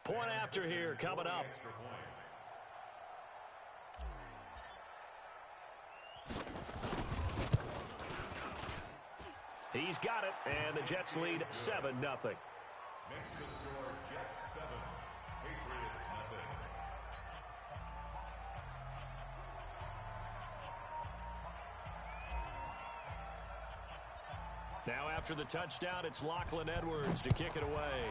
Point after here coming up. He's got it, and the Jets lead 7-0. Next to score, Jets 7, Patriots nothing. Now after the touchdown, it's Lachlan Edwards to kick it away.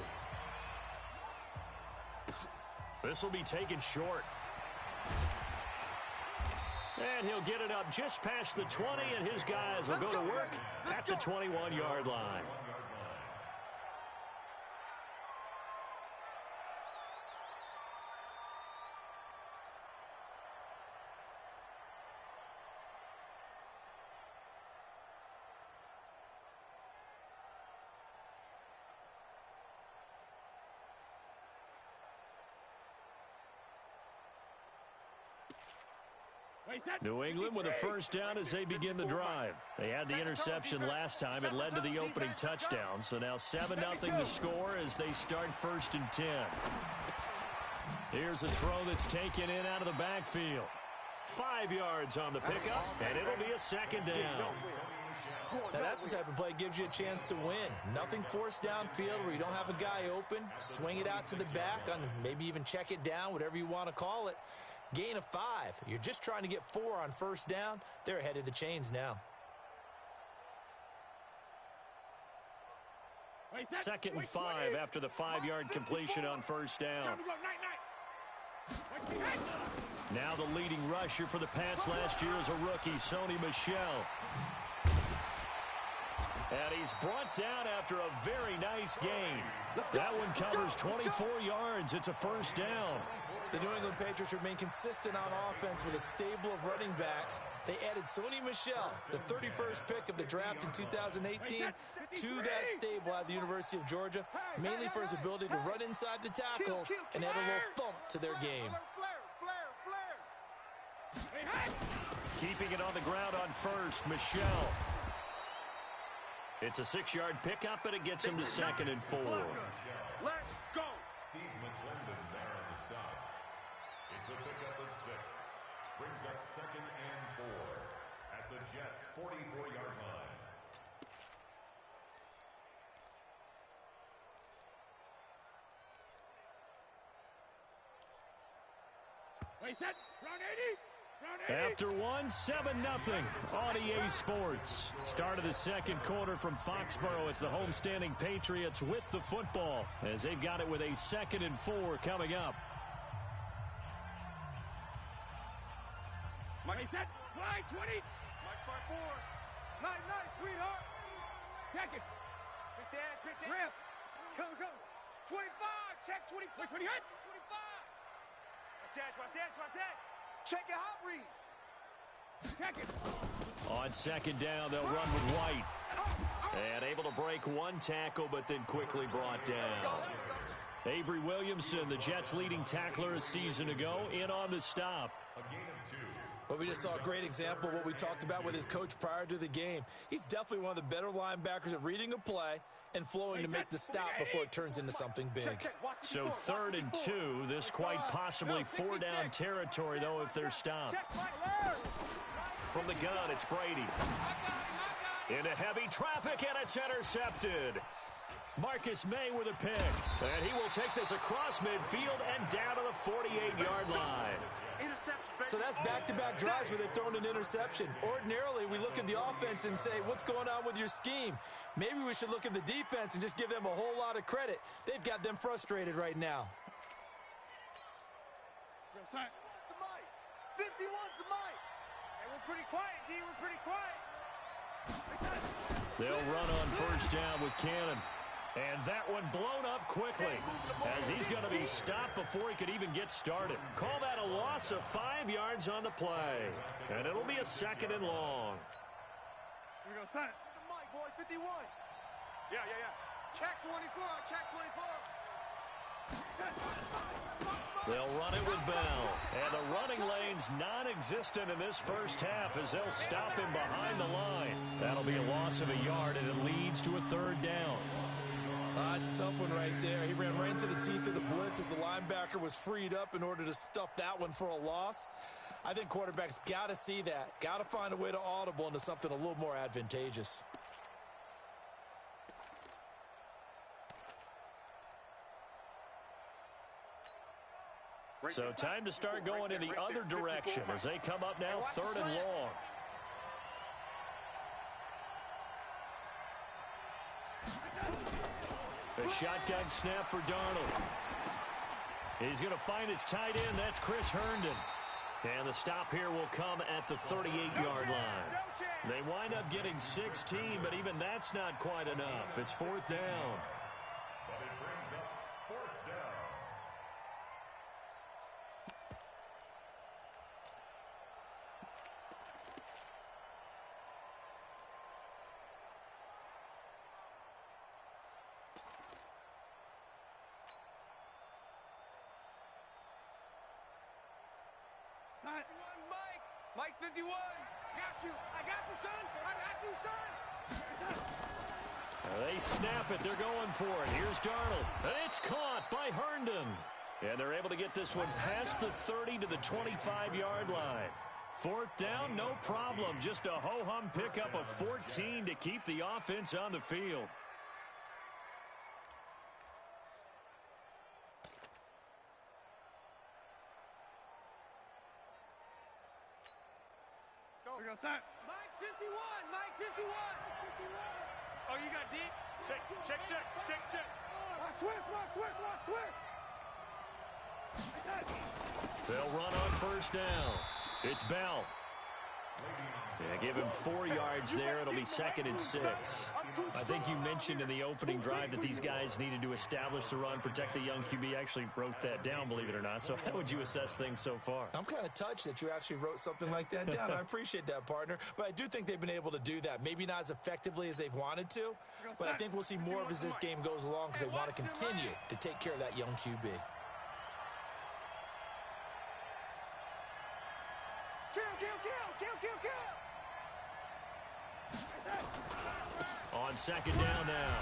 This will be taken short. And he'll get it up just past the 20, and his guys will go to work at the 21-yard line. New England with a first down as they begin the drive. They had the interception last time. It led to the opening touchdown. So now 7-0 the score as they start 1st and 10. Here's a throw that's taken in out of the backfield. 5 yards on the pickup, and it'll be a 2nd down. Now that's the type of play that gives you a chance to win. Nothing forced downfield where you don't have a guy open. Swing it out to the back, on maybe even check it down, whatever you want to call it. Gain of 5. You're just trying to get 4 on 1st down. They're ahead of the chains now. 2nd and 5 after the 5-yard completion on 1st down. Now the leading rusher for the Pats last year is a rookie, Sony Michel. And he's brought down after a very nice gain. That one covers 24 yards. It's a 1st down. The New England Patriots remain consistent on offense with a stable of running backs. They added Sony Michel, the 31st pick of the draft in 2018, to that stable at the University of Georgia, mainly for his ability to run inside the tackles and add a little thump to their game. Keeping it on the ground on 1st, Michel. It's a 6-yard pickup, and it gets him to 2nd and 4. Let's go. Steve McClendon there on the stop. It's a pickup of 6. Brings up 2nd and 4 at the Jets' 44-yard line. Wait, set. Round 80. After one, 7-0 on EA Sports. Start of the 2nd quarter from Foxborough. It's the homestanding Patriots with the football as they've got it with a 2nd and 4 coming up. Mike set. Fly 20. Mike 5-4. Nice, sweetheart. Check it. Quick dad. Ramp. Go. 25. Check 25. 20 hit. 25. Watch that. Check your hot read. Check it. On 2nd down, they'll run with White. And able to break one tackle, but then quickly brought down. Avery Williamson, the Jets' leading tackler a season ago, in on the stop. A gain of 2. But we just saw a great example of what we talked about with his coach prior to the game. He's definitely one of the better linebackers at reading a play and flowing to make the stop before it turns into something big. So 3rd and 2, this quite possibly 4-down territory, though, if they're stopped. From the gun, it's Brady. Into heavy traffic, and it's intercepted. Marcus May with a pick. And he will take this across midfield and down to the 48-yard line. So that's back-to-back drives where they've thrown an interception. Ordinarily, we look at the offense and say, what's going on with your scheme? Maybe we should look at the defense and just give them a whole lot of credit. They've got them frustrated right now. The mic. 51's the mic. Hey, we're pretty quiet, D. We're pretty quiet. They'll run on 1st down with Cannon. And that one blown up quickly as he's going to be stopped before he could even get started. Call that a loss of 5 yards on the play. And it'll be a 2nd and long. Here we go, son. The mic, boy, 51. Yeah. Check 24. Check 24. They'll run it with Bell. And the running lane's non-existent in this 1st half as they'll stop him behind the line. That'll be a loss of a yard, and it leads to a 3rd down. That's a tough one right there. He ran right into the teeth of the blitz as the linebacker was freed up in order to stuff that one for a loss. I think quarterbacks got to see that. Got to find a way to audible into something a little more advantageous. So time to start going in the other direction as they come up now 3rd and long. A shotgun snap for Darnold. He's going to find his tight end. That's Chris Herndon. And the stop here will come at the 38-yard line. They wind up getting 16, but even that's not quite enough. It's 4th down. But it brings up 4th down. Mike 51. Got you. I got you, son. I got you, son. They snap it. They're going for it. Here's Darnold. It's caught by Herndon. And they're able to get this one past the 30 to the 25-yard line. 4th down, no problem. Just a ho-hum pickup of 14 to keep the offense on the field. Here we go, son. Mike 51. Mike 51. Oh, you got deep? Check. Watch twist. They'll run on 1st down. It's Bell. Yeah, give him 4 yards there. It'll be 2nd and 6. I think you mentioned in the opening drive that these guys needed to establish the run, protect the young QB. I actually wrote that down, believe it or not. So how would you assess things so far? I'm kind of touched that you actually wrote something like that down. I appreciate that, partner. But I do think they've been able to do that. Maybe not as effectively as they've wanted to, but I think we'll see more of as this game goes along because they want to continue to take care of that young QB. Kill. On 2nd down now,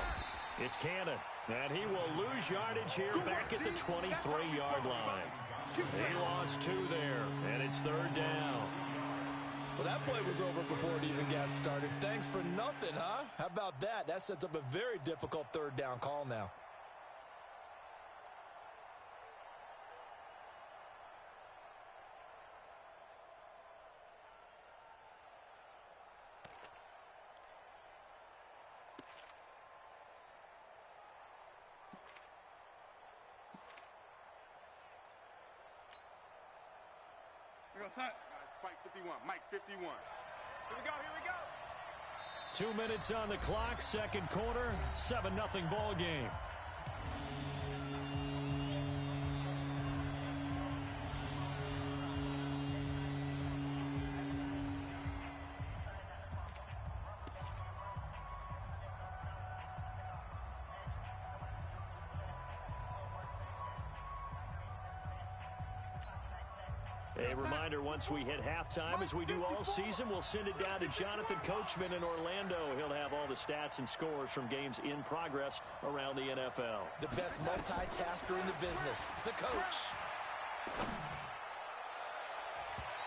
it's Cannon. And he will lose yardage here back at the 23-yard line. He lost 2 there, and it's 3rd down. Well, that play was over before it even got started. Thanks for nothing, huh? How about that? That sets up a very difficult 3rd down call now. Here we go, son. Mike 51. Mike 51. Here we go. 2 minutes on the clock, 2nd quarter, 7-0 ball game. A reminder, once we hit halftime, as we do all season, we'll send it down to Jonathan Coachman in Orlando. He'll have all the stats and scores from games in progress around the NFL. The best multitasker in the business, the coach.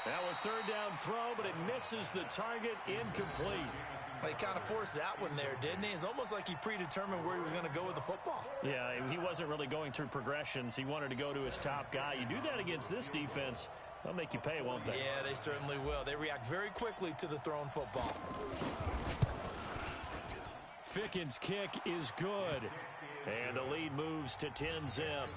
Now a 3rd down throw, but it misses the target, incomplete. He kind of forced that one there, didn't he? It's almost like he predetermined where he was going to go with the football. Yeah, he wasn't really going through progressions. He wanted to go to his top guy. You do that against this defense, they'll make you pay, won't they? Yeah, they certainly will. They react very quickly to the thrown football. Ficken's kick is good. And the lead moves to 10-zip.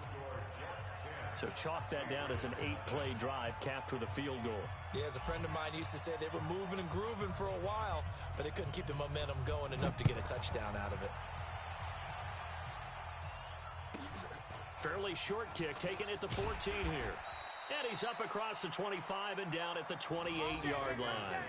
So chalk that down as an 8-play drive capped with a field goal. Yeah, as a friend of mine used to say, they were moving and grooving for a while, but they couldn't keep the momentum going enough to get a touchdown out of it. Fairly short kick, taken at the 14 here. And he's up across the 25 and down at the 28-yard line.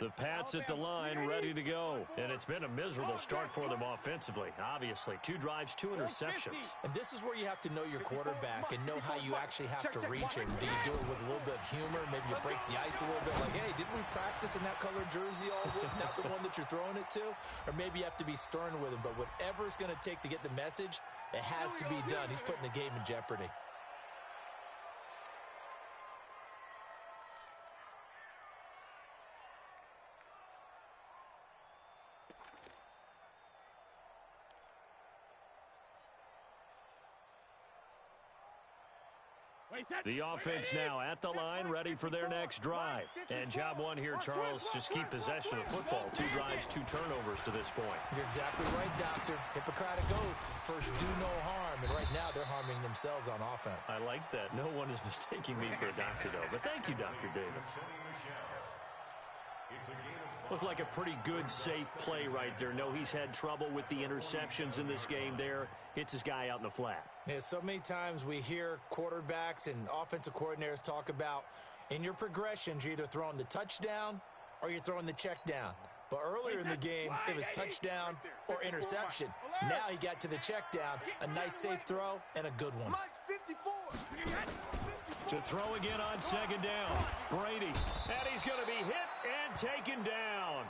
The Pats at the line, ready to go. And it's been a miserable start for them offensively, obviously. 2 drives, 2 interceptions. And this is where you have to know your quarterback and know how you actually have to reach him. Do you do it with a little bit of humor? Maybe you break the ice a little bit like, hey, didn't we practice in that colored jersey all week, not the one that you're throwing it to? Or maybe you have to be stern with him. But whatever it's going to take to get the message, it has to be done. He's putting the game in jeopardy. The offense now at the line, ready for their next drive. And job one here, Charles, just keep possession of the football. 2 drives, 2 turnovers to this point. You're exactly right, Doctor. Hippocratic oath. First, do no harm. And right now, they're harming themselves on offense. I like that. No one is mistaking me for a doctor, though. But thank you, Dr. Davis. Looked like a pretty good, safe play right there. No, he's had trouble with the interceptions in this game there. Hits his guy out in the flat. Yeah, so many times we hear quarterbacks and offensive coordinators talk about in your progressions, you're either throwing the touchdown or you're throwing the check down. But earlier in the game, it was touchdown or interception. Now he got to the check down, a nice safe throw, and a good one. To throw again on second down. Brady. And he's going to be hit and taken down.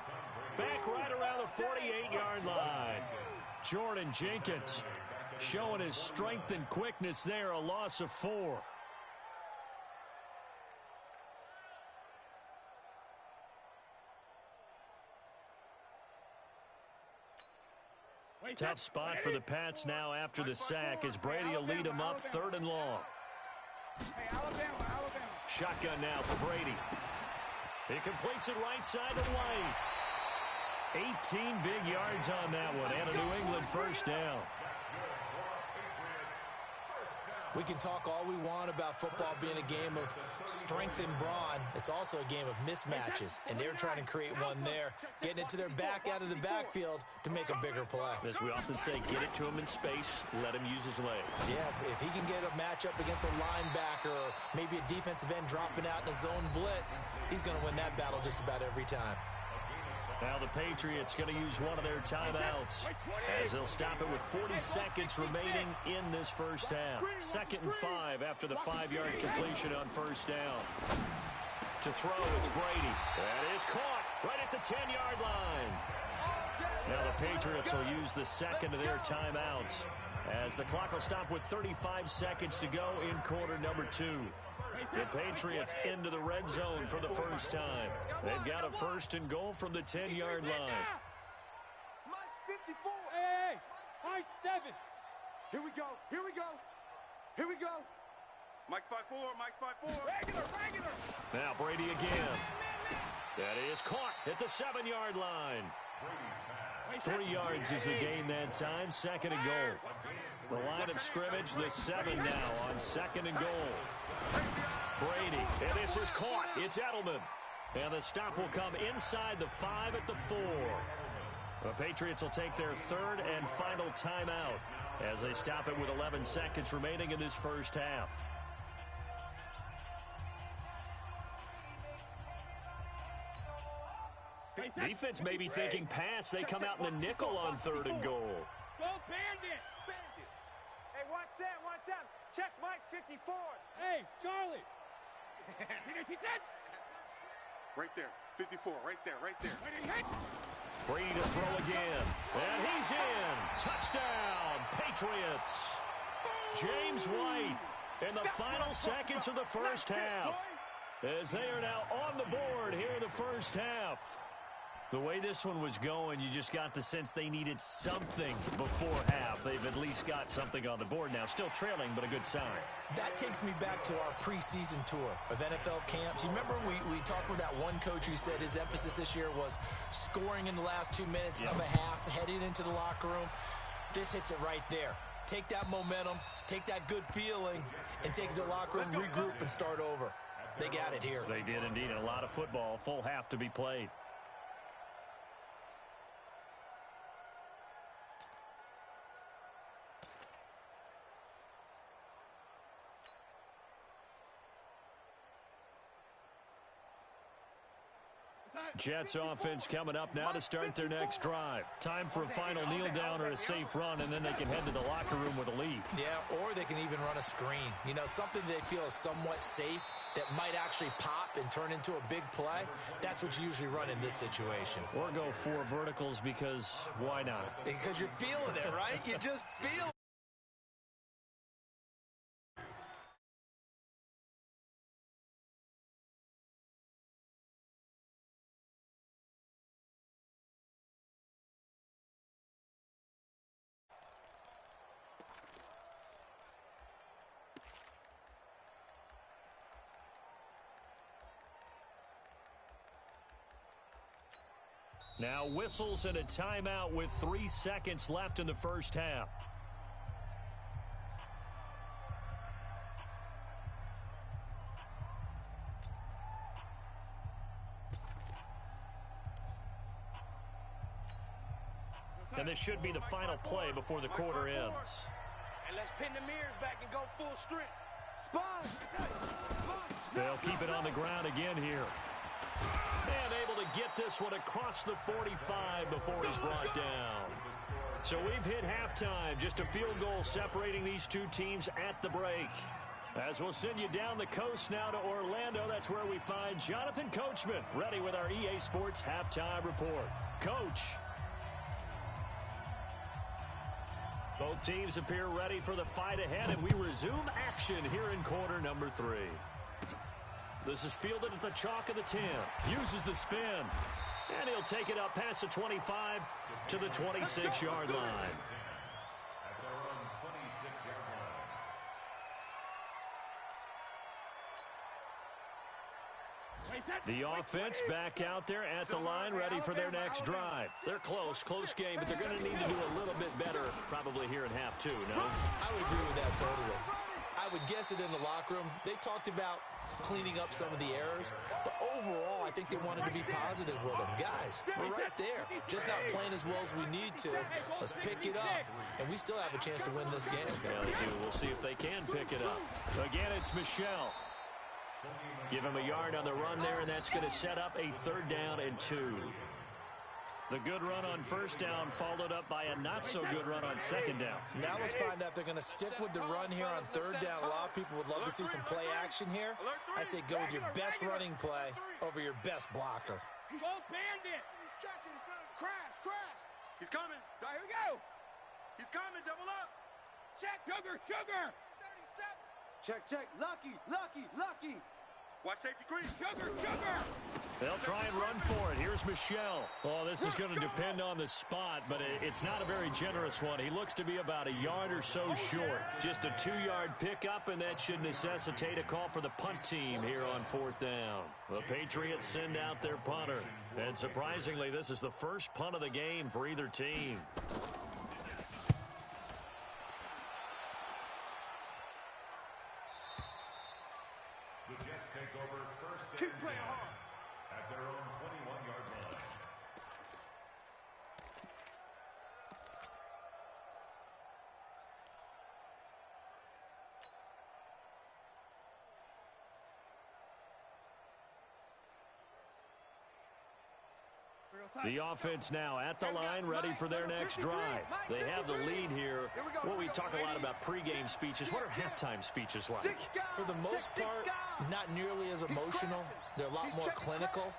Back right around the 48-yard line. Jordan Jenkins showing his strength and quickness there. A loss of 4. Tough spot for the Pats now after the sack as Brady will lead them up 3rd and long. Shotgun now for Brady. He completes it right side to White. 18 big yards on that one and a New England first down. We can talk all we want about football being a game of strength and brawn. It's also a game of mismatches, and they're trying to create one there, getting it to their back out of the backfield to make a bigger play. As we often say, get it to him in space, let him use his leg. Yeah, if he can get a matchup against a linebacker or maybe a defensive end dropping out in a zone blitz, he's going to win that battle just about every time. Now the Patriots going to use one of their timeouts as they'll stop it with 40 seconds remaining in this first half. 2nd and 5 after the 5-yard completion on first down. To throw, it's Brady. That is caught right at the 10-yard line. Now the Patriots will use the second of their timeouts as the clock will stop with 35 seconds to go in quarter number 2. The Patriots into the red zone for the first time. They've got a 1st and goal from the 10-yard line. Mike's 54. Hey, Mike's 7. Here we go. Here we go. Here we go. Mike's 5'4". Mike's 5'4". Regular. Now Brady again. That is caught at the 7-yard line. 3 yards is the gain that time. 2nd and goal. The line of scrimmage, the 7 now on 2nd and goal. Brady, and this is caught. It's Edelman. And the stop will come inside the 5 at the 4. The Patriots will take their 3rd and final timeout as they stop it with 11 seconds remaining in this first half. Defense may be thinking pass. They come out in the nickel on 3rd and goal. Go Bandit. Hey, watch that. Check Mike 54. Hey, Charlie. Right there. 54. Right there. Brady to throw again. And he's in. Touchdown, Patriots. James White in the final seconds of the first half as they are now on the board here in the first half. The way this one was going, you just got the sense they needed something before half. They've at least got something on the board now. Still trailing, but a good sign. That takes me back to our preseason tour of NFL camps. You remember we talked with that one coach who said his emphasis this year was scoring in the last 2 minutes of a half, heading into the locker room. This hits it right there. Take that momentum, take that good feeling, and take it to the locker room, regroup, and start over. They got it here. They did indeed. A lot of football, full half to be played. Jets offense coming up now to start their next drive. Time for a final kneel down or a safe run, and then they can head to the locker room with a lead. Yeah, or they can even run a screen. You know, something they feel is somewhat safe that might actually pop and turn into a big play. That's what you usually run in this situation. Or go 4 verticals because why not? Because you're feeling it, right? You just feel it. Now whistles and a timeout with 3 seconds left in the first half. And this should be the final play before the quarter ends. And let's pin the mirrors back and go full strength. Spun! They'll keep it on the ground again here. And able to get this one across the 45 before he's brought down. So we've hit halftime. Just a field goal separating these two teams at the break. As we'll send you down the coast now to Orlando, that's where we find Jonathan Coachman, ready with our EA Sports Halftime Report. Coach. Both teams appear ready for the fight ahead, and we resume action here in quarter number 3. This is fielded at the chalk of the 10. Uses the spin. And he'll take it up past the 25 to the 26-yard line. At their own 26-yard line. The offense back out there at the line, ready for their next drive. They're close game, but they're going to need to do a little bit better probably here in half 2, no? I would agree with that totally. I would guess it in the locker room. They talked about cleaning up some of the errors, but overall, I think they wanted to be positive with them. Guys, we're right there. Just not playing as well as we need to. Let's pick it up, and we still have a chance to win this game. Yeah, they do. We'll see if they can pick it up. Again, it's Michelle. Give him a yard on the run there, and that's going to set up a 3rd down and 2. The good run on 1st down followed up by a not-so-good run on 2nd down. Now let's find out if they're going to stick with the run here on 3rd down. A lot of people would love to see some play action here. I say go with your best running play over your best blocker. Go bandit! He's checking. Crash! He's coming. Here we go. He's coming. Double up. Check. Sugar! 37. Check. Lucky. Watch safety creep. Sugar! They'll try and run for it. Here's Michelle. Oh, this is going to depend on the spot, but it's not a very generous one. He looks to be about a yard or so short. Just a 2-yard pickup, and that should necessitate a call for the punt team here on 4th down. The Patriots send out their punter. And surprisingly, this is the first punt of the game for either team. The Jets take over 1st Keep and 10 playing hard. at their own 21-yard line. The offense now at the line, ready for their next drive. They have the lead here. Well, we talk a lot about pregame speeches. What are halftime speeches like? For the most part, not nearly as emotional. They're a lot more clinical.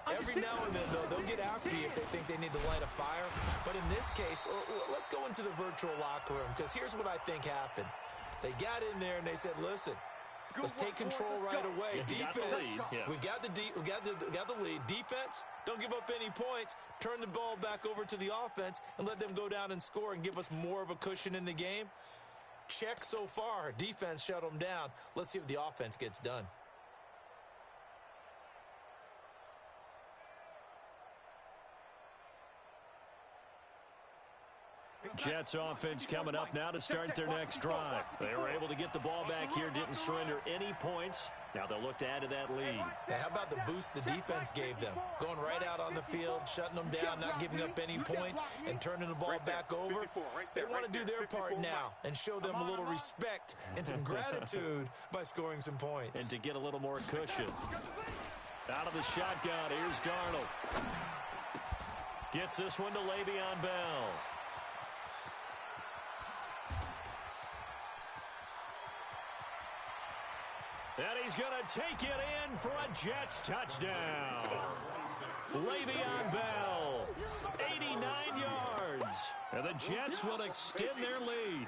Every now and then, though, they'll get after you if they think they need to light a fire. But in this case, let's go into the virtual locker room, because here's what I think happened. They got in there and they said, listen, let's take control right away. Defense, we got the lead. Defense, don't give up any points. Turn the ball back over to the offense and let them go down and score and give us more of a cushion in the game. Check so far. Defense shut them down. Let's see if the offense gets done. Jets offense coming up now to start their next drive. They were able to get the ball back here, didn't surrender any points. Now they'll look to add to that lead. Now, how about the boost the defense gave them? Going right out on the field, shutting them down, not giving up any points, and turning the ball back over. They want to do their part now and show them a little respect and some gratitude by scoring some points. And to get a little more cushion. Out of the shotgun, here's Darnold. Gets this one to Le'Veon Bell. And he's going to take it in for a Jets touchdown. Le'Veon Bell, 89 yards. And the Jets will extend their lead.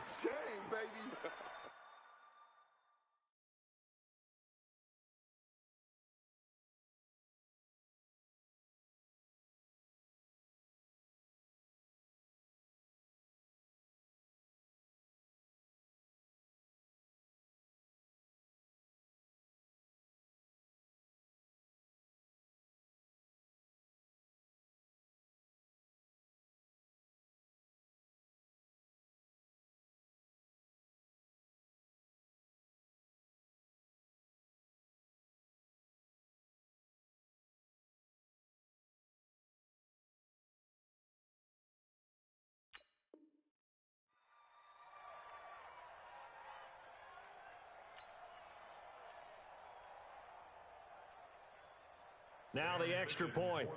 Now the extra point.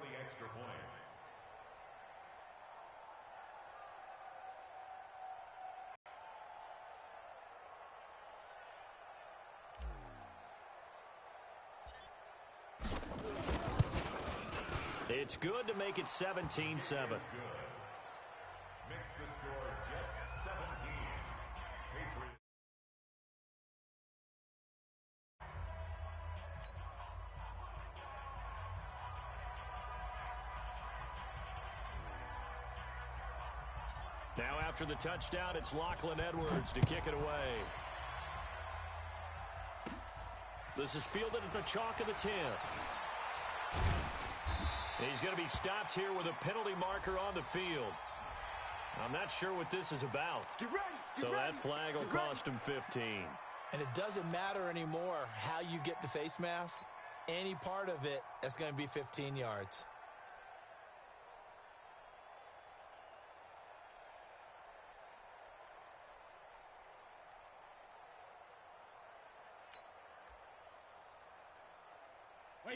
It's good to make it 17-7. Makes the score Jets 17. Patriots. Now after the touchdown, it's Lachlan Edwards to kick it away. This is fielded at the chalk of the 10. He's going to be stopped here with a penalty marker on the field. I'm not sure what this is about. So that flag will cost him 15. And it doesn't matter anymore how you get the face mask. Any part of it, that's going to be 15 yards.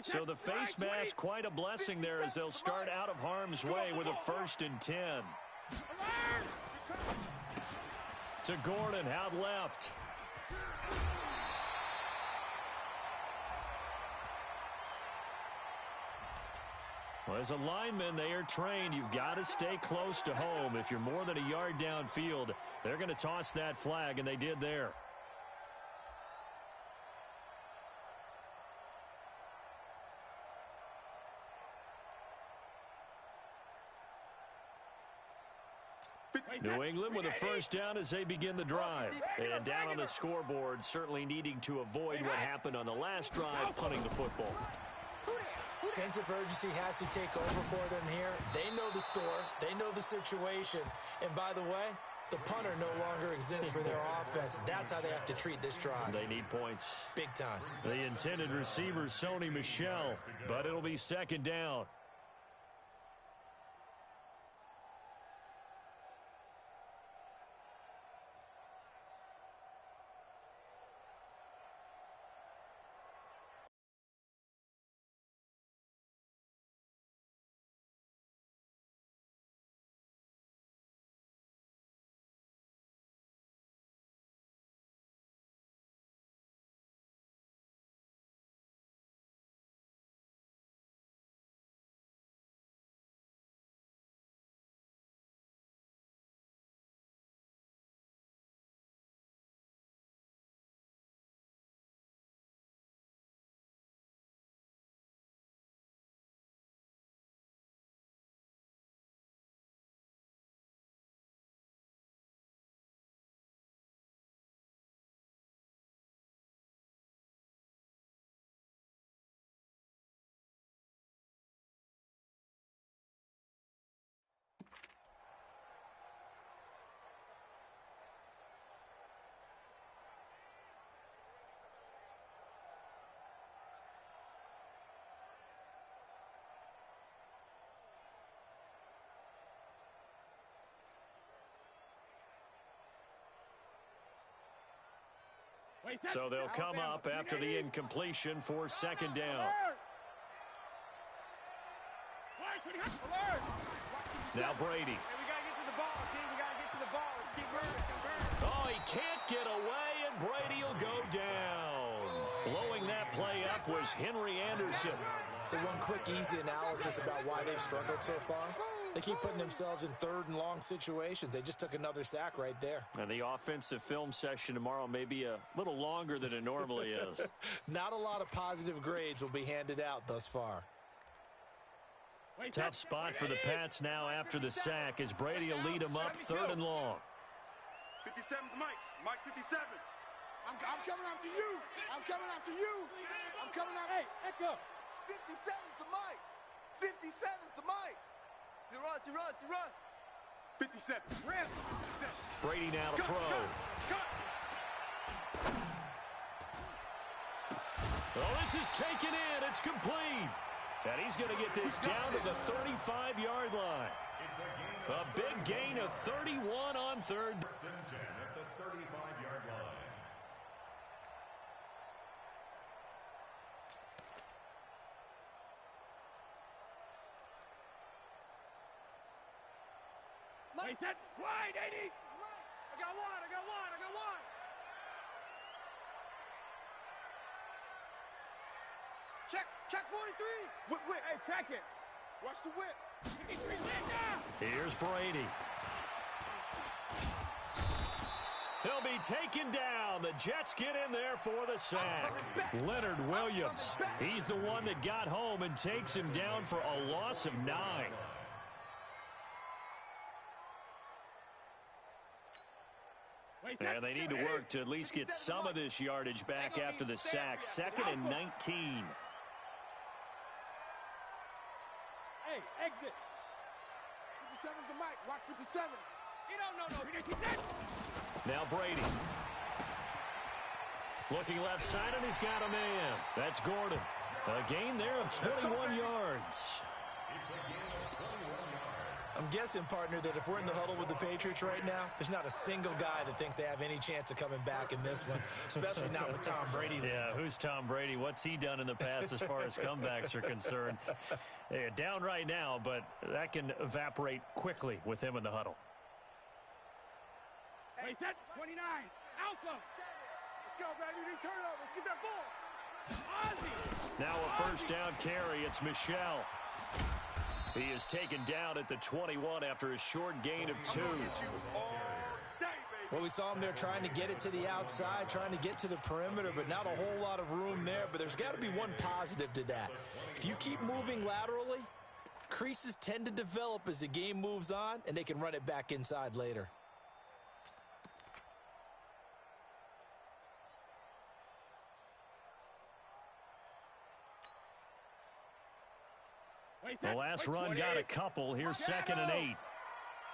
So the face mask, quite a blessing there as they'll start out of harm's way with a 1st and 10. To Gordon, out left. Well, as a lineman, they are trained. You've got to stay close to home. If you're more than a yard downfield, they're going to toss that flag, and they did there. New England with a 1st down as they begin the drive. And down on the scoreboard, certainly needing to avoid what happened on the last drive, punting the football. Sense of urgency has to take over for them here. They know the score. They know the situation. And by the way, the punter no longer exists for their offense. That's how they have to treat this drive. They need points. Big time. The intended receiver, Sony Michel, but it'll be 2nd down. So they'll come up after the incompletion for 2nd down. Now Brady. Hey, we got to get to the ball, team. We got to get to the ball. Let's keep moving. Oh, he can't get away, and Brady will go down. Blowing that play up was Henry Anderson. So one quick, easy analysis about why they've struggled so far. They keep putting themselves in third and long situations. They just took another sack right there. And the offensive film session tomorrow may be a little longer than it normally is. Not a lot of positive grades will be handed out thus far. Tough spot for the Pats now after the sack as Brady will lead them up third and long. 57's Mike. Mike 57. I'm coming after you. I'm coming after you. I'm coming after. Hey, Echo. 57's the Mike. 57's the Mike. He runs. 57. Rip. Brady now to throw. Cut. Oh, this is taken in. It's complete. And he's going to get this down to the 35-yard line. A big gain of 31 on third. First and 10 at the 35-yard line. Hey, set. Slide, 80. I got one. Check 43. Whip. Hey, check it. Watch the whip. 53, land down. Here's Brady. He'll be taken down. The Jets get in there for the sack. Leonard Williams. He's the one that got home and takes him down for a loss of 9. And they need to work to at least get some of this yardage back after the sack. 2nd and 19. Hey, exit. 57's the mic. Watch 57. No. Now Brady. Looking left side, and he's got a man. That's Gordon. A gain there of 21 yards. I'm guessing, partner, that if we're in the huddle with the Patriots right now, there's not a single guy that thinks they have any chance of coming back in this one, especially not with Tom Brady. Yeah, who's Tom Brady? What's he done in the past as far as comebacks are concerned? They're down right now, but that can evaporate quickly with him in the huddle. Hey, set 29. Alpha. Let's go, baby. We need turnovers. Get that ball. Ozzy. Now a first down carry. It's Michel. He is taken down at the 21 after a short gain of 2. Well, we saw him there trying to get it to the outside, trying to get to the perimeter, but not a whole lot of room there. But there's got to be one positive to that. If you keep moving laterally, creases tend to develop as the game moves on, and they can run it back inside later. The last run got a couple. Here's 2nd and 8.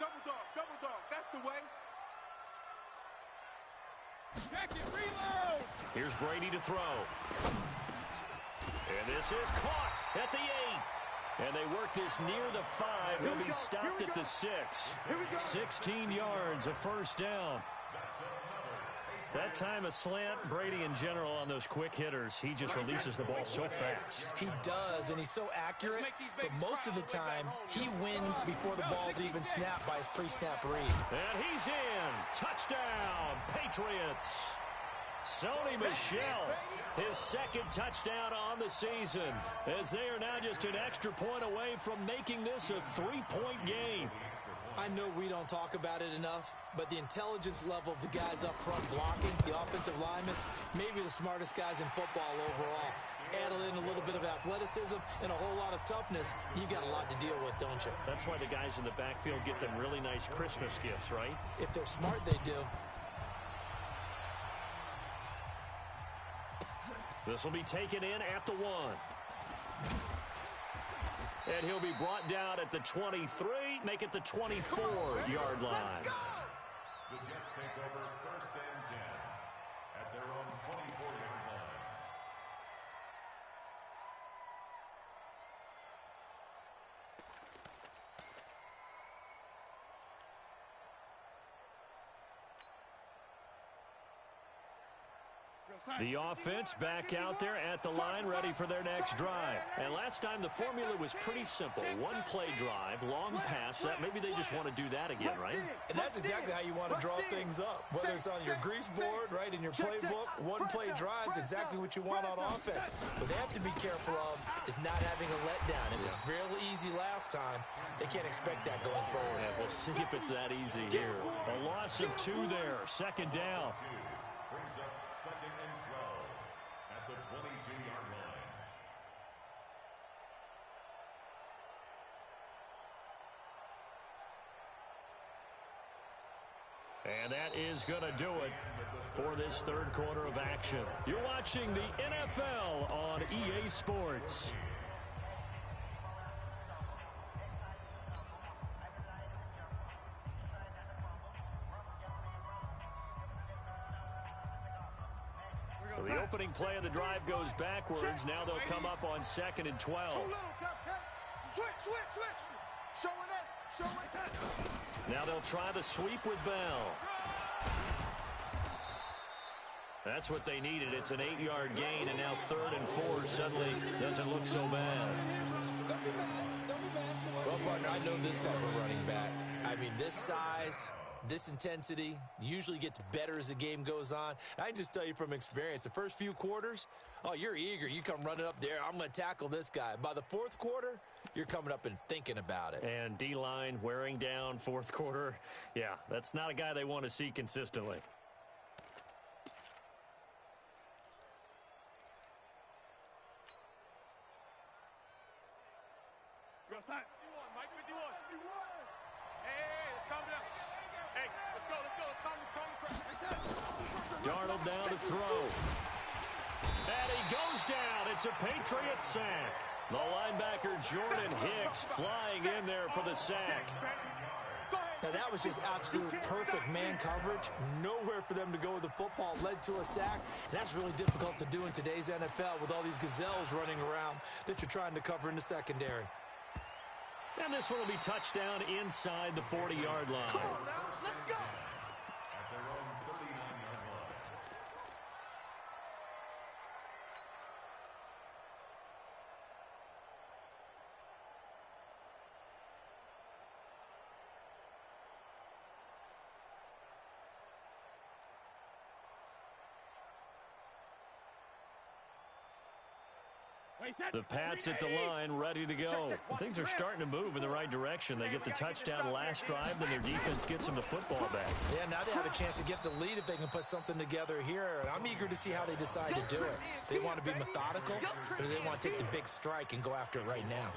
Double dog. That's the way. Check it, reload. Here's Brady to throw. And this is caught at the 8. And they work this near the 5. He'll be stopped at the 6. 16 yards, a first down. That time a slant. Brady in general on those quick hitters, he just releases the ball so fast. He does, and he's so accurate, but most of the time he wins before the ball's even snapped by his pre-snap read. And he's in. Touchdown, Patriots. Sony Michel, his 2nd touchdown on the season, as they are now just an extra point away from making this a 3-point game. I know we don't talk about it enough, but the intelligence level of the guys up front blocking, the offensive linemen, maybe the smartest guys in football overall. Add in a little bit of athleticism and a whole lot of toughness, you got a lot to deal with, don't you? That's why the guys in the backfield get them really nice Christmas gifts, right? If they're smart, they do. This will be taken in at the 1. And he'll be brought down at the 23, make it the 24-yard line. The Jets take over 1st and 10 at their own 24-yard line. The offense back out there at the line, ready for their next drive. And last time the formula was pretty simple. One play drive, long pass. That maybe they just want to do that again, right? And that's exactly how you want to draw things up. Whether it's on your grease board, right, in your playbook, one play drive is exactly what you want on offense. What they have to be careful of is not having a letdown. It was real easy last time. They can't expect that going forward. Yeah, we'll see if it's that easy here. A loss of 2 there. Second down. Brings up second and 12 at the 22-yard line. And that is going to do it for this third quarter of action. You're watching the NFL on EA Sports. So the opening play of the drive goes backwards. Now they'll come up on second and 12. Now they'll try the sweep with Bell. That's what they needed. It's an 8-yard gain, and now 3rd and 4 suddenly doesn't look so bad. Well, partner, I know this type of running back. I mean, this size, this intensity usually gets better as the game goes on. I can just tell you from experience, the first few quarters, oh, you're eager. You come running up there, I'm going to tackle this guy. By the fourth quarter, you're coming up and thinking about it. And D-line wearing down fourth quarter. Yeah, that's not a guy they want to see consistently. Mike 51. Hey, let's calm down. Hey, let's go. Darnold down to throw. And he goes down. It's a Patriot sack. The linebacker Jordan Hicks flying in there for the sack. Now, that was just absolute perfect man coverage. Nowhere for them to go with the football. Led to a sack. And that's really difficult to do in today's NFL with all these gazelles running around that you're trying to cover in the secondary. And this one will be touchdown inside the 40-yard line. Come on now, let's go. At their own 39-yard line. The Pats at the line, ready to go. Things are starting to move in the right direction. They get the touchdown last drive, then their defense gets them the football back. Yeah, now they have a chance to get the lead if they can put something together here. And I'm eager to see how they decide to do it. They want to be methodical, or do they want to take the big strike and go after it right now?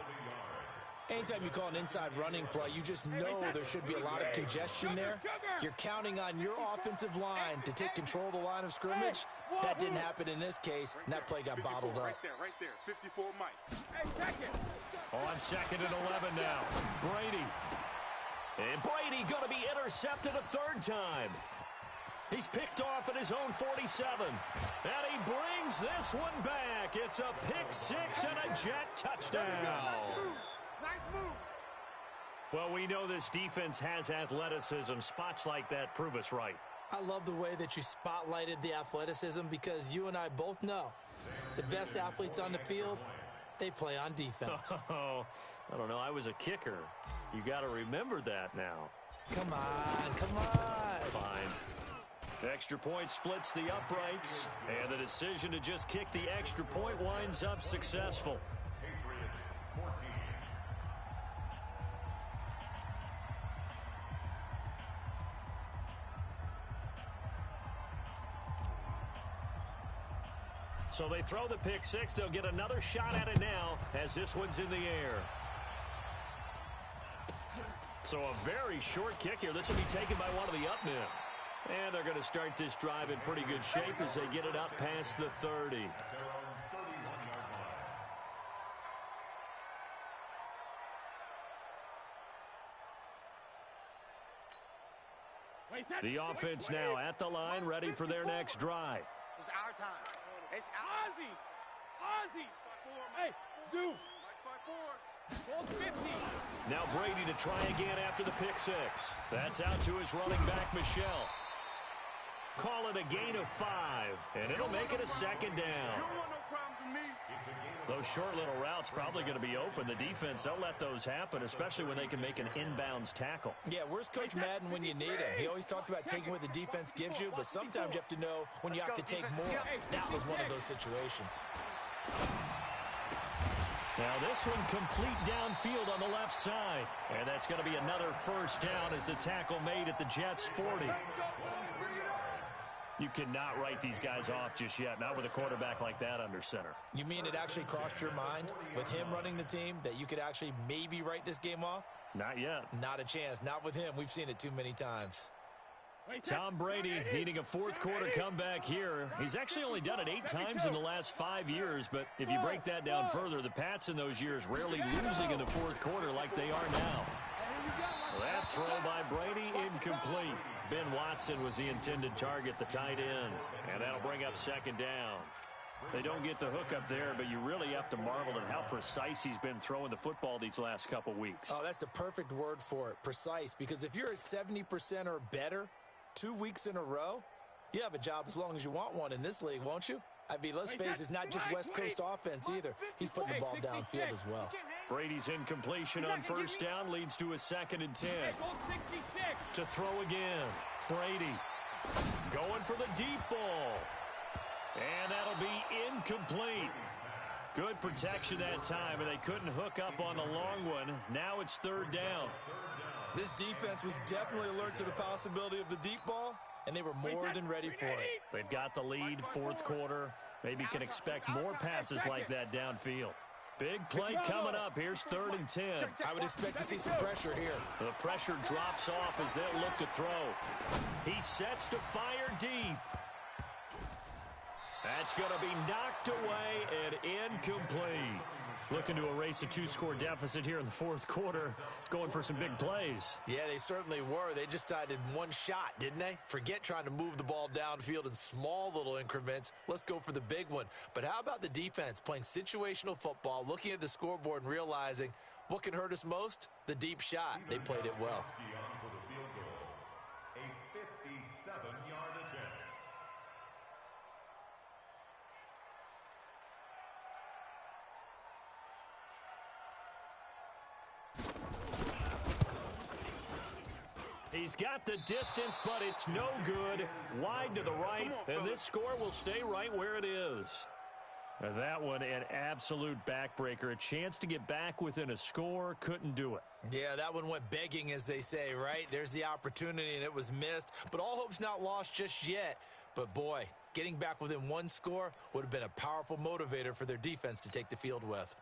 Anytime you call an inside running play, you just know there should be a lot of congestion there. You're counting on your offensive line to take control of the line of scrimmage. That didn't happen in this case, and that play got bottled up. Right there. 54 Mike. On second and 11 now. Brady. And Brady going to be intercepted a third time. He's picked off at his own 47. And he brings this one back. It's a pick six and a Jet touchdown. Nice move. Well, we know this defense has athleticism. Spots like that prove us right. I love the way that you spotlighted the athleticism because you and I both know the best athletes on the field, they play on defense. Oh, I don't know. I was a kicker. You got to remember that now. Come on. Fine. Extra point splits the uprights, and the decision to just kick the extra point winds up successful. Patriots 14. So they throw the pick six. They'll get another shot at it now as this one's in the air. So a very short kick here. This will be taken by one of the up men. And they're going to start this drive in pretty good shape as they get it up past the 30. At their own 31-yard line. The offense now at the line, ready for their next drive. It's our time. It's Ozzy. Hey, Zoo. Mike 12 50. Now Brady to try again after the pick six. That's out to his running back, Michelle. call it a gain of 5, and it'll make it a second down. You don't want no problems with me. Those short little routes probably going to be open. The defense, they'll let those happen, especially when they can make an inbounds tackle. Yeah, where's Coach Madden when you need him? He always talked about taking what the defense gives you, but sometimes you have to know when you have to take more. That was one of those situations. Now this one complete downfield on the left side. And that's going to be another first down as the tackle made at the Jets' 40. You cannot write these guys off just yet, not with a quarterback like that under center. You mean it actually crossed your mind with him running the team that you could actually maybe write this game off? Not yet. Not a chance. Not with him. We've seen it too many times. Tom Brady needing a fourth quarter comeback here. He's actually only done it 8 times in the last 5 years, but if you break that down further, the Pats in those years rarely losing in the fourth quarter like they are now. That throw by Brady incomplete. Ben Watson was the intended target, the tight end, and that'll bring up second down. They don't get the hook up there, but you really have to marvel at how precise he's been throwing the football these last couple weeks. Oh, that's the perfect word for it, precise, because if you're at 70% or better 2 weeks in a row, you have a job as long as you want one in this league, won't you? I mean, let's face it, it's not just West Coast offense either. He's putting the ball downfield as well. Brady's incompletion on first down leads to a 2nd and 10. To throw again. Brady going for the deep ball. And that'll be incomplete. Good protection that time, and they couldn't hook up on the long one. Now it's 3rd down. This defense was definitely alert to the possibility of the deep ball, and they were more than ready for it. They've got the lead, 4th quarter. Maybe can expect more passes like that downfield. Big play coming up. Here's 3rd and 10. I would expect to see some pressure here. The pressure drops off as they'll look to throw. He sets to fire deep. That's going to be knocked away and incomplete. Looking to erase a 2-score deficit here in the 4th quarter. Going for some big plays. Yeah, they certainly were. They just decided one shot, didn't they? Forget trying to move the ball downfield in small little increments. Let's go for the big one. But how about the defense playing situational football, looking at the scoreboard and realizing what can hurt us most? The deep shot. They played it well. A 57-yard attempt. He's got the distance, but it's no good. Wide to the right, and this score will stay right where it is. And that one, an absolute backbreaker. A chance to get back within a score, couldn't do it. Yeah, that one went begging, as they say, right? There's the opportunity, and it was missed. But all hope's not lost just yet. But, boy, getting back within one score would have been a powerful motivator for their defense to take the field with.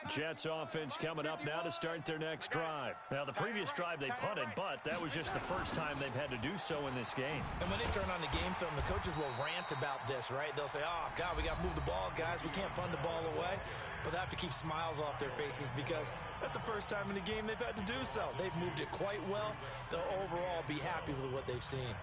Jets offense coming up now to start their next drive. Now, the previous drive they punted, but that was just the first time they've had to do so in this game. And when they turn on the game film, the coaches will rant about this, right? They'll say, oh, God, we got to move the ball, guys. We can't punt the ball away. But they have to keep smiles off their faces because that's the first time in the game they've had to do so. They've moved it quite well. They'll overall be happy with what they've seen.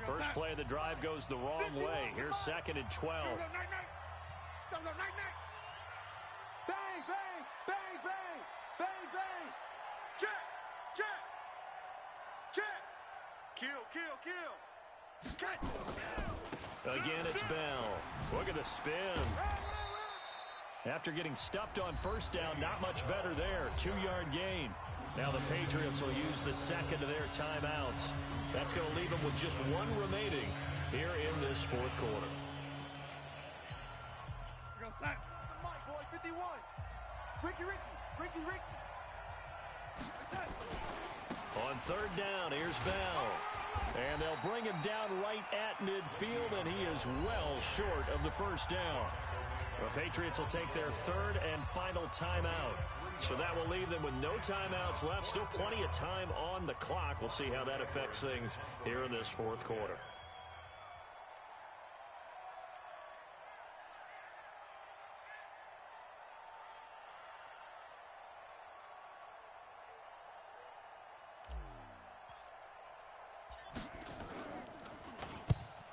First play of the drive goes the wrong way. Here's 2nd and 12. Bang, bang, bang, bang, bang, bang. Check, check, check. Kill, kill, kill. Catch. Again, it's Bell. Look at the spin. After getting stuffed on first down, not much better there. 2-yard gain. Now the Patriots will use the second of their timeouts. That's going to leave them with just one remaining here in this 4th quarter. Mike, boy, 51. Ricky. On 3rd down, here's Bell. And they'll bring him down right at midfield, and he is well short of the first down. The Patriots will take their 3rd and final timeout. So that will leave them with no timeouts left. Still plenty of time on the clock. We'll see how that affects things here in this 4th quarter.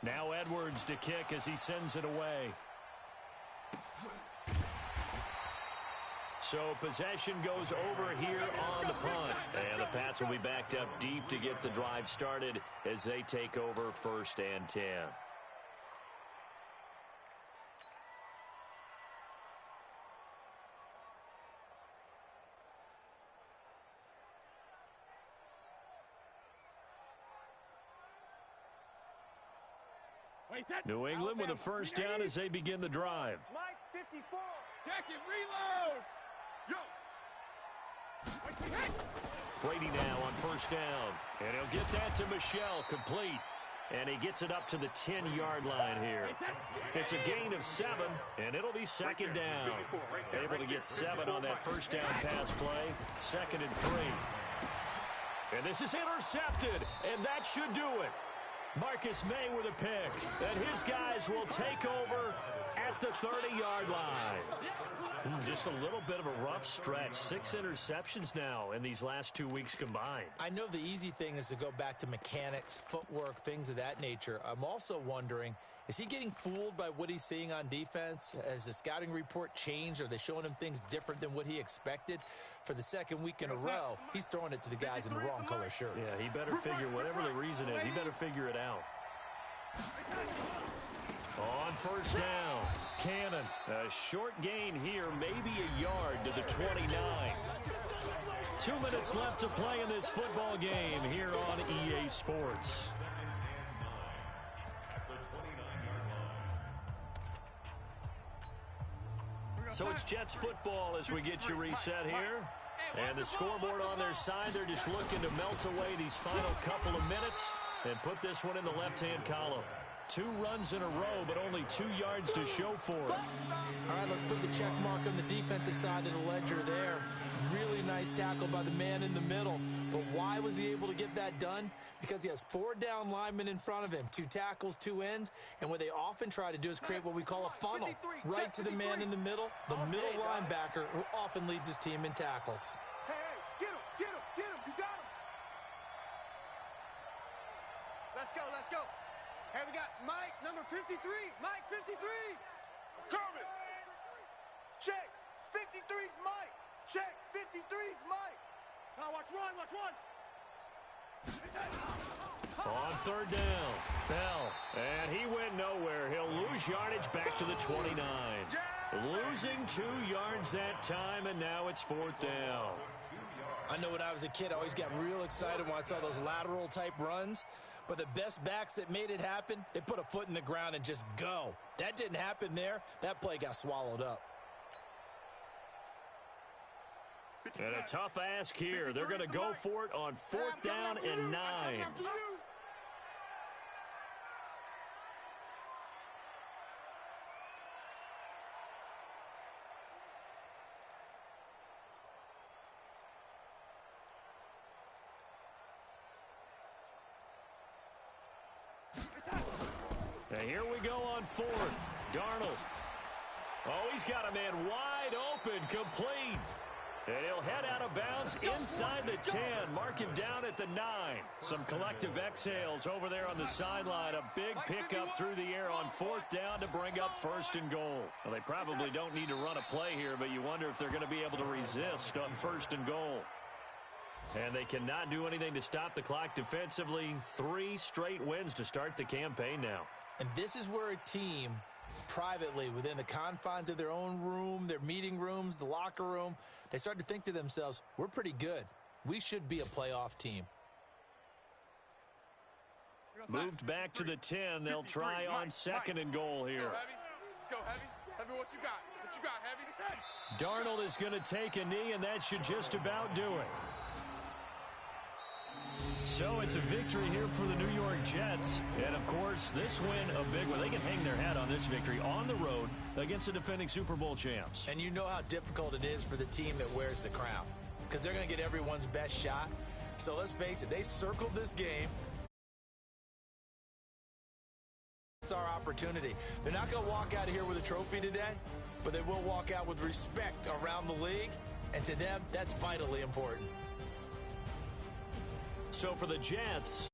Now Edwards to kick as he sends it away. So possession goes over here on the punt. And the Pats will be backed up deep to get the drive started as they take over 1st and 10. New England with a first down as they begin the drive. Mike 54. Check it, reload. Yo. Brady now on first down. And he'll get that to Michel, complete. And he gets it up to the 10-yard line here. It's a gain of 7, and it'll be 2nd down. Able to get 7 on that first down pass play. 2nd and 3. And this is intercepted, and that should do it. Marcus May with a pick, and his guys will take over at the 30-yard line. Just a little bit of a rough stretch. 6 interceptions now in these last 2 weeks combined. I know the easy thing is to go back to mechanics, footwork, things of that nature. I'm also wondering, is he getting fooled by what he's seeing on defense? Has the scouting report changed? Are they showing him things different than what he expected? For the 2nd week in a row, he's throwing it to the guys in the wrong color shirts. Yeah, he better figure, whatever the reason is, he better figure it out. On first down, Cannon. A short gain here, maybe a yard to the 29. 2 minutes left to play in this football game here on EA Sports. So it's Jets football as we get you reset here. And the scoreboard on their side, they're just looking to melt away these final couple of minutes and put this one in the left-hand column. 2 runs in a row, but only 2 yards to show for it. All right, let's put the check mark on the defensive side of the ledger there. Really nice tackle by the man in the middle. But why was he able to get that done? Because he has 4 down linemen in front of him, 2 tackles, 2 ends. And what they often try to do is create what we call a funnel. Right to the man in the middle, the middle linebacker, who often leads his team in tackles. Hey, get him, get him, get him. You got him. Let's go, let's go. Hey, we got Mike, number 53. Mike, 53. Coming. Check. 53's Mike. Check. 53's Mike. Now watch one, watch one. On third down, Bell. And he went nowhere. He'll lose yardage back to the 29. Losing 2 yards that time, and now it's 4th down. I know when I was a kid, I always got real excited when I saw those lateral-type runs. But the best backs that made it happen, they put a foot in the ground and just go. That didn't happen there. That play got swallowed up. And a tough ask here. They're going to go for it on 4th down and 9. And here we go on 4th. Darnold. Oh, he's got a man wide open, complete. And he'll head out of bounds inside the 10. Mark him down at the 9. Some collective exhales over there on the sideline. A big pickup through the air on 4th down to bring up 1st and goal. Well, they probably don't need to run a play here, but you wonder if they're going to be able to resist on 1st and goal. And they cannot do anything to stop the clock defensively. 3 straight wins to start the campaign now. And this is where a team, privately, within the confines of their own room, their meeting rooms, the locker room, they start to think to themselves, we're pretty good. We should be a playoff team. Moved back to the 10. They'll try on 2nd and goal here. Let's go, Heavy. Heavy, what you got? What you got, Heavy? Darnold is going to take a knee, and that should just about do it. So it's a victory here for the New York Jets. And, of course, this win a big one. They can hang their hat on this victory on the road against the defending Super Bowl champs. And you know how difficult it is for the team that wears the crown, because they're going to get everyone's best shot. So let's face it, they circled this game. It's our opportunity. They're not going to walk out of here with a trophy today, but they will walk out with respect around the league. And to them, that's vitally important. So for the Jets,